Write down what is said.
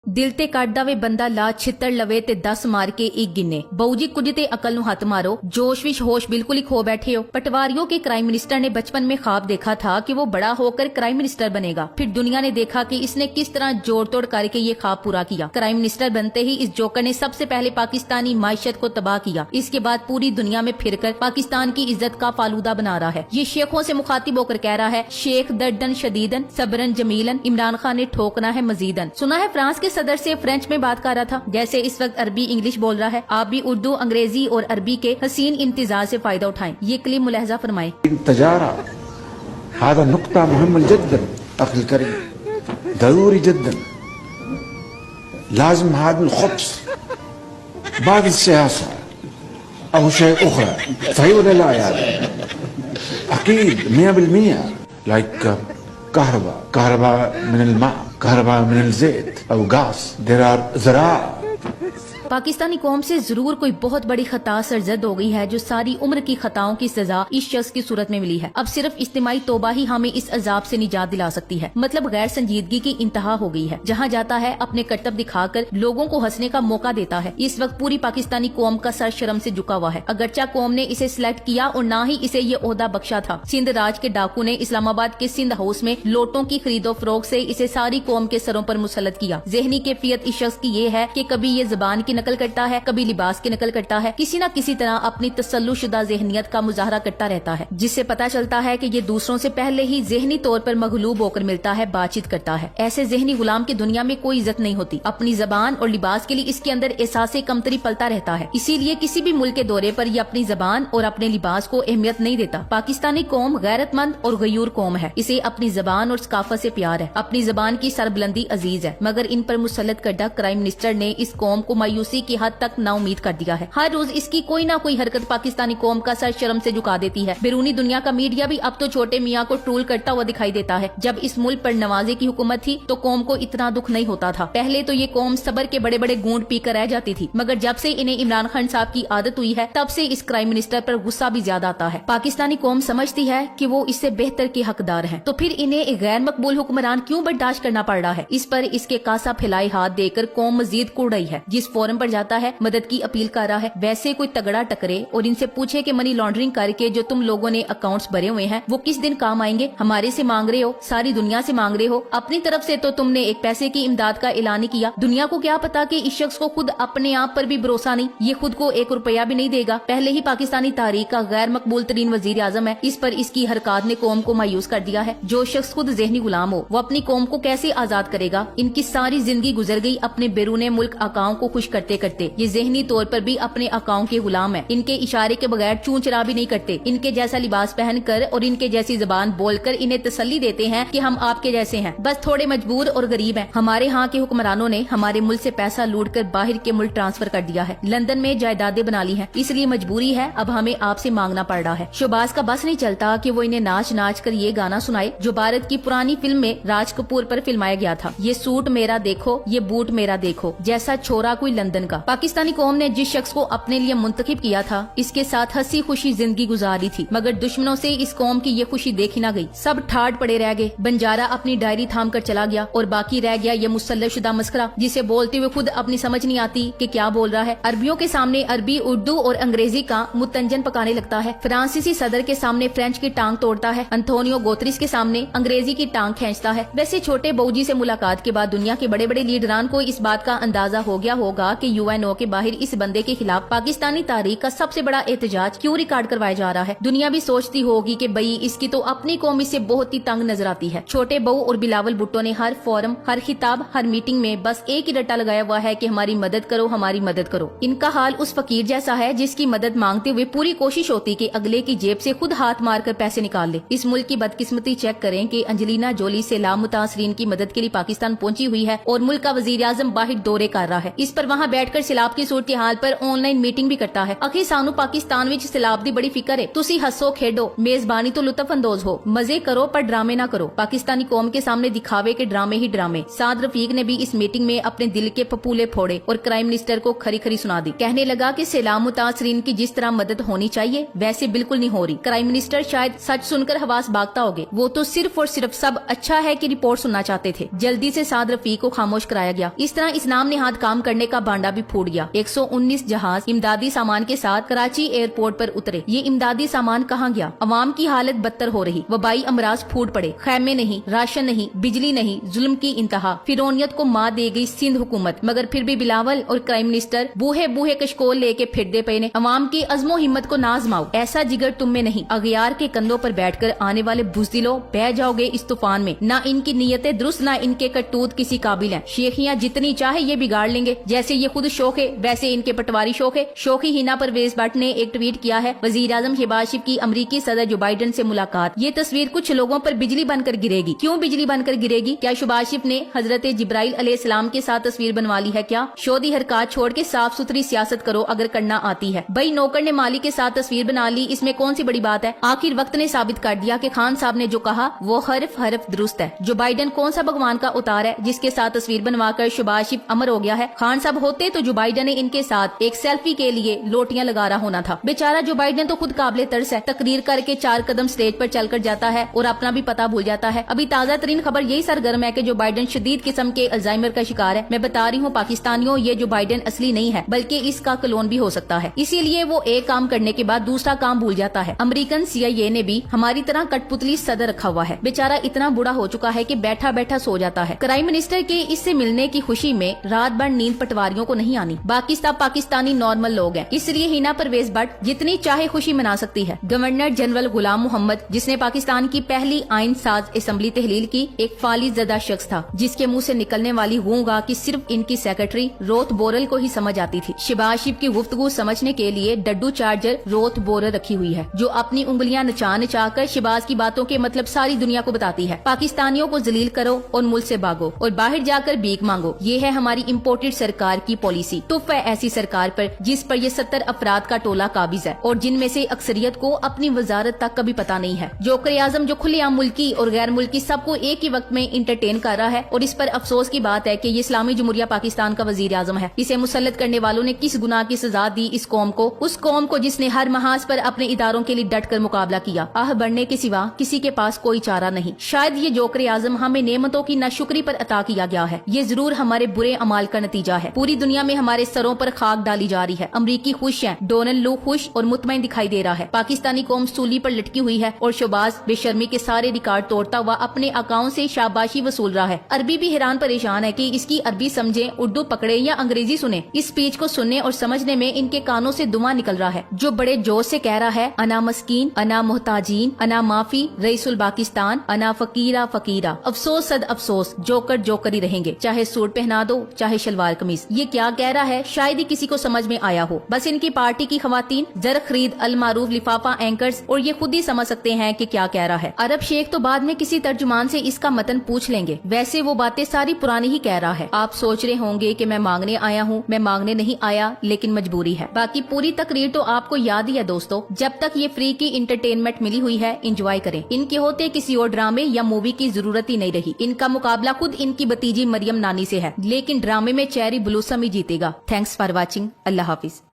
ਦਿਲ ਤੇ ਕੱਢਦਾ ਵੇ ਬੰਦਾ ਲਾ ਛਿੱਤਰ ਲਵੇ ਤੇ 10 ਮਾਰ के एक गिने। बहू जी कुछ ते अकल नु हथ मारो, जोश विच होश बिल्कुल ही खो बैठे हो। पटवारियों के क्राइम मिनिस्टर ने बचपन में ख्वाब देखा था कि वो बड़ा होकर क्राइम मिनिस्टर बनेगा। फिर दुनिया ने देखा कि इसने किस तरह जोड़ तोड़ करके ये ख्वाब पूरा किया। क्राइम मिनिस्टर बनते ही इस जोकर ने सबसे पहले पाकिस्तानी माइशत को तबाह किया। इसके बाद पूरी दुनिया में फिरकर पाकिस्तान की इज्जत का फालूदा बना रहा है। ये शेखों से मुखातिब होकर कह रहा है, शेख दर्दन शदीदन सबरन जमीलन, इमरान खान ने ठोकना है मजीदन। सुना है फ्रांस के सदर से फ्रेंच में बात कर रहा था, जैसे इस वक्त अरबी इंग्लिश बोल रहा है। आप भी उर्दू, अंग्रेजी और अरबी के हसीन इम्तिजाज से फायदा उठाएं। ये क्लिप मुलाहजा फरमाएं। तजारा هذا نقطة مهمة جدا أخي الكريم، ضروري جدا. لازم هذا الخبز بعد السياسة أو شيء أخرى، صحيح ولا لا؟ يعني أكيد 100%. لايك كهرباء من الماء، كهرباء من الزيت أو غاز، زراعة. पाकिस्तानी कौम से जरूर कोई बहुत बड़ी खता सरजद हो गई है जो सारी उम्र की खताओं की सजा इस शख्स की सूरत में मिली है। अब सिर्फ इज्तिमाई तौबा ही हमें इस अजाब से निजात दिला सकती है। मतलब गैर संजीदगी की इंतहा हो गई है। जहाँ जाता है अपने करतब दिखाकर लोगों को हंसने का मौका देता है। इस वक्त पूरी पाकिस्तानी कौम का सर शर्म से झुका हुआ है। अगरचा कौम ने इसे सिलेक्ट किया और न ही इसे ये ओहदा बख्शा था। सिंध राज के डाकू ने इस्लामाबाद के सिंध हाउस में लोटों की खरीदो फरोख्त से इसे सारी कौम के सरों पर मुसल्लत किया। ज़हनी कैफियत इस शख्स की ये है कि कभी ये जुबान की नकल करता है, कभी लिबास की नकल करता है, किसी न किसी तरह अपनी तसल्लुशुदा ज़हनियत का मुजाहरा करता रहता है, जिससे पता चलता है कि ये दूसरों से पहले ही ज़हनी तौर पर मगलूब होकर मिलता है, बातचीत करता है। ऐसे ज़हनी गुलाम की दुनिया में कोई इज्जत नहीं होती। अपनी जबान और लिबास के लिए इसके अंदर एहसास कमतरी पलता रहता है। इसीलिए किसी भी मुल्क के दौरे पर ये अपनी जबान और अपने लिबास को अहमियत नहीं देता। पाकिस्तानी कौम गैरतमंद और गयूर कौम है। इसे अपनी जबान और सकाफत से प्यार है। अपनी जबान की सरबुलंदी अजीज है, मगर इन पर मुसल्लत करदा क्राइम मिनिस्टर ने इस कौम को मायूसी की हद तक ना उम्मीद कर दिया है। हर रोज इसकी कोई ना कोई हरकत पाकिस्तानी कौम का सर शर्म से झुका देती है। बैरूनी दुनिया का मीडिया भी अब तो छोटे मियाँ को ट्रोल करता हुआ दिखाई देता है। जब इस मुल्क पर नवाजे की हुकूमत थी तो कौम को इतना दुख नहीं होता था। पहले तो ये कौम सबर के बड़े बड़े घूंट पीकर रह जाती थी, मगर जब से इन्हें इमरान खान साहब की आदत हुई है तब से इस क्राइम मिनिस्टर पर गुस्सा भी ज्यादा आता है। पाकिस्तानी कौम समझती है कि वो इससे बेहतर के हकदार हैं, तो फिर इन्हें एक गैर मकबूल हुक्मरान क्यों बर्दाश्त करना पड़ रहा है। इस पर इसके कासा फैलाए हाथ देकर कौम मजीद कुड़ रही है। जिस फोरम पर जाता है मदद की अपील कर रहा है, वैसे कोई तगड़ा टकरे और इनसे पूछे कि मनी लॉन्ड्रिंग करके जो तुम लोगों ने अकाउंट्स भरे हुए हैं वो किस दिन काम आएंगे। हमारे से मांग रहे हो, सारी दुनिया से मांग रहे हो, अपनी तरफ से तो तुमने एक पैसे की इमदाद का ऐलान ही किया। दुनिया को क्या पता कि इस शख्स को खुद अपने आप पर भी भरोसा नहीं, ये खुद को 1 रुपया भी नहीं देगा। पहले ही पाकिस्तानी तारीख का गैर मकबूल तरीन वजीर आजम है। इस पर इसकी हरकत ने कौम को मायूस कर दिया है। जो शख्स खुद ज़हनी गुलाम हो वो अपनी कौम को कैसे आजाद करेगा। इनकी सारी जिंदगी गुजर गई अपने बैरूने मुल्क आकाओं को खुश करते करते। ये ज़हनी तौर पर भी अपने आकाओं के गुलाम है। इनके इशारे के बगैर चूं चरा भी नहीं करते। इनके जैसा लिबास पहनकर और इनके जैसी जुबान बोलकर इन्हें तसल्ली देते हैं कि हम आपके जैसे हैं, बस थोड़े मजबूर और गरीब हैं। हमारे यहाँ के हुक्मरानों ने हमारे मुल्क से पैसा लूट कर बाहर के मुल्क ट्रांसफर कर दिया है, लंदन में जायदादें बना ली हैं, इसलिए मजबूरी है अब हमें आपसे मांगना पड़ रहा है। शोबाज का बस नहीं चलता कि वो इन्हें नाच नाच कर ये गाना सुनाए जो भारत की पुरानी फिल्म में राज कपूर पर फिल्माया गया था, ये सूट मेरा देखो, ये बूट मेरा देखो, जैसा छोरा कोई लंदन का। पाकिस्तानी कौम ने जिस शख्स को अपने लिए मुंतखब किया था इसके साथ हंसी खुशी जिंदगी गुजारी थी, मगर दुश्मनों से इस कौम की ये खुशी देखी ना गई। सब ठाड़ पड़े रह गए। बंजारा अपनी डायरी थाम कर चला गया और बाकी रह गया ये मुसल्लशुदा मस्करा जिसे बोलते हुए खुद अपनी समझ नहीं आती कि क्या बोल रहा है। अरबियों के सामने अरबी, उर्दू और अंग्रेजी का मुतंजन पकाने लगता है। फ्रांसीसी सदर के सामने फ्रेंच की टांग तोड़ता है। अंतोनियो गोतरिस के सामने अंग्रेजी की टांग खींचता है। वैसे छोटे बहूजी से मुलाकात के बाद दुनिया के बड़े बड़े लीडरान को इस बात का अंदाजा हो गया होगा कि UNO के बाहर इस बंदे के खिलाफ पाकिस्तानी तारीख का सबसे बड़ा एहतजाज क्यों रिकॉर्ड करवाया जा रहा है। दुनिया भी सोचती होगी कि भाई इसकी तो अपनी कौम इससे बहुत ही तंग नजर आती है। छोटे बहू और बिलावल भुट्टो ने हर फोरम, हर खिताब, हर मीटिंग में बस एक ही रट्टा लगाया हुआ है कि हमारी मदद करो, हमारी मदद करो। इनका हाल उस फकीर जैसा है जिसकी मदद मांगते हुए पूरी कोशिश होती कि अगले की जेब से खुद हाथ मार कर पैसे निकाल ले। इस मुल्क की बदकिस्मती चेक करें कि अंजलिना जोली से लामुतासरीन की मदद के लिए पाकिस्तान पहुंची हुई है और मुल्क का वजीर आजम बाहर दौरे कर रहा है। इस पर वहाँ बैठ कर सैलाब की सूरत हाल पर ऑनलाइन मीटिंग भी करता है। आखिर सानू पाकिस्तान विच सैलाब दी बड़ी फिक्र है। तुसी हसो खेडो, मेजबानी तो लुत्फ अंदोज हो, मजे करो पर ड्रामे ना करो। पाकिस्तानी कौम के सामने दिखावे के ड्रामे ही ड्रामे। साद रफीक ने भी इस मीटिंग में अपने दिल के फपूले फोड़े और प्राइम मिनिस्टर को खरी खरी सुना दी। कहने लगा कि सैलाब मुतासरीन की जिस तरह मदद होनी चाहिए वैसे बिल्कुल नहीं हो रही। प्राइम मिनिस्टर शायद सच सुनकर हवास भागता होगे, वो तो सिर्फ और सिर्फ सब अच्छा है की रिपोर्ट सुनना चाहते थे। जल्दी से साद रफीक को खामोश कराया गया। इस तरह इस नाम नेहाद काम करने का भांडा भी फूट गया। 119 जहाज इमदादी सामान के साथ कराची एयरपोर्ट पर उतरे। ये इमदादी सामान कहाँ गया? अवाम की हालत बदतर हो रही। वबाई अमराज फूट पड़े। खैमे नहीं, राशन नहीं, बिजली नहीं, जुल्म की इंतहा। फिरौनियत को मार दे गई सिंध हुकूमत। मगर फिर भी बिलावल और प्राइम मिनिस्टर बूहे बूहे कशकोल लेके फिरदे पे ने। अवाम की अज़्मो हिम्मत को ना आज़माओ, ऐसा जिगर तुम में नहीं। अगियार के कंधों पर बैठकर आने वाले बुज़दिलों, बह जाओगे इस तूफान में। ना इनकी नीयतें दुरुस्त, ना इनके करतूत किसी काबिल हैं। शेखियां जितनी चाहे ये बिगाड़ लेंगे। जैसे ये खुद शौक है वैसे इनके पटवारी शौक है। शौकी हिना परवेज भट्ट ने एक ट्वीट किया है, वजीर आजम शहबाज शरीफ की अमरीकी सदर जो बाइडेन से मुलाकात। ये तस्वीर कुछ लोगों पर बिजली बनकर गिरेगी। क्यों बिजली बनकर गिरेगी? क्या शहबाज शरीफ ने हजरत जिब्राइल अलैहिस्सलाम के साथ तस्वीर बनवा ली है क्या? शोधी हरकत छोड़ के साफ सुथरी सियासत करो अगर करना आती है। भाई नौकर ने माली के साथ तस्वीर बना ली, इसमें कौन सी बड़ी बात है? आखिर वक्त ने साबित कर दिया कि खान साहब ने जो कहा वो हरफ हरफ दुरुस्त है। जो बाइडेन कौन सा भगवान का उतार है जिसके साथ तस्वीर बनवाकर शहबाज शरीफ अमर हो गया है? खान साहब होते तो जो बाइडेन ने इनके साथ एक सेल्फी के लिए लोटियां लगा रहा होना था। बेचारा जो बाइडेन तो खुद काबिले तरस है। तकरीर करके 4 कदम स्टेज पर चलकर जाता है और अपना भी पता भूल जाता है। अभी ताजा तरीन खबर यही सरगर्म है कि जो बाइडेन शदीद किस्म के अल्जाइमर का शिकार है। मैं बता रही हूँ पाकिस्तानियों, ये जो बाइडेन असली नहीं है बल्कि इसका क्लोन भी हो सकता है। इसीलिए वो एक काम करने के बाद दूसरा काम भूल जाता है। अमेरिकन CIA ने भी हमारी तरह कठपुतली सदर रखा हुआ है। बेचारा इतना बूढ़ा हो चुका है कि बैठा बैठा सो जाता है। प्राइम मिनिस्टर के इससे मिलने की खुशी में रात भर नींद पटवारियों को नहीं आनी। बाकी सब पाकिस्तानी नॉर्मल लोग हैं, इसलिए हिना परवेज भट्ट जितनी चाहे खुशी मना सकती है। गवर्नर जनरल गुलाम मोहम्मद, जिसने पाकिस्तान की पहली आइन साज असेंबली तहलील की, एक फालिज ज़दा शख्स था जिसके मुंह से निकलने वाली गूंगा की सिर्फ इनकी सेक्रेटरी रोत बोरल को ही समझ आती थी। शहबाज शरीफ की गुफ्तगू समझने के लिए डड्डू चार्जर रोत बोरल रखी हुई है, जो अपनी उंगलियां नचा नचा कर शहबाज की बातों के मतलब सारी दुनिया को बताती है। पाकिस्तानियों को जलील करो और मुल्क से भागो और बाहर जाकर भीख मांगो, ये है हमारी इम्पोर्टेड सरकार की पॉलिसी। तुफ है ऐसी सरकार पर जिस पर ये 70 अफराद का टोला काबिज है और जिनमें से अक्सरियत को अपनी वजारत तक कभी पता नहीं है। जोकर आजम जो खुलेआम मुल्की और गैर मुल्की सबको एक ही वक्त में इंटरटेन कर रहा है। और इस पर अफसोस की बात है कि ये इस्लामी जमहूरिया पाकिस्तान का वजीर आजम है। इसे मुसल्लत करने वालों ने किस गुनाह की सजा दी इस कौम को, उस कौम को जिसने हर महाज पर अपने इदारों के लिए डट कर मुकाबला किया। आह बढ़ने के सिवा किसी के पास कोई चारा नहीं। शायद ये जोकर आजम हमें नेमतों की नाशुक्री पर अता किया गया है। ये जरूर हमारे बुरे अमाल का नतीजा है। पूरी दुनिया में हमारे सरों पर खाक डाली जा रही है। अमरीकी खुश है, डोनाल्ड लू खुश और मुतमईन दिखाई दे रहा है। पाकिस्तानी कौम सूली पर लटकी हुई है और शहबाज बेशर्मी के सारे रिकॉर्ड तोड़ता हुआ अपने अकाउंट से शाबाशी वसूल रहा है। अरबी भी हैरान परेशान है कि इसकी अरबी समझे, उर्दू पकड़े या अंग्रेजी सुने। इस स्पीच को सुनने और समझने में इनके कानों से धुआं निकल रहा है, जो बड़े जोश से कह रहा है, अना मस्कीन, अना मोहताजीन, अना माफी, रईसुल पाकिस्तान, अना फकीरा फकीरा। अफसोस सद अफसोस, जोकर जोकर ही रहेंगे, चाहे सूट पहना दो चाहे शलवार कमीज। ये क्या कह रहा है शायद ही किसी को समझ में आया हो। बस इनकी पार्टी की खवातीन, जर खरीद, अल मारूफ, लिफाफा एंकर्स और ये खुद ही समझ सकते हैं कि क्या कह रहा है। अरब शेख तो बाद में किसी तर्जुमान से इसका मतन पूछ लेंगे। वैसे वो बातें सारी पुरानी ही कह रहा है। आप सोच रहे होंगे कि मैं मांगने आया हूँ, मैं मांगने नहीं आया, लेकिन मजबूरी है। बाकी पूरी तकरीर तो आपको याद ही है दोस्तों। जब तक ये फ्री की इंटरटेनमेंट मिली हुई है, एंजॉय करें। इनके होते किसी और ड्रामे या मूवी की जरूरत ही नहीं रही। इनका मुकाबला खुद इनकी भतीजी मरियम नानी से है, लेकिन ड्रामे में चेरी ब्लूसम ही जीतेगा। Thanks for watching. Allah Hafiz.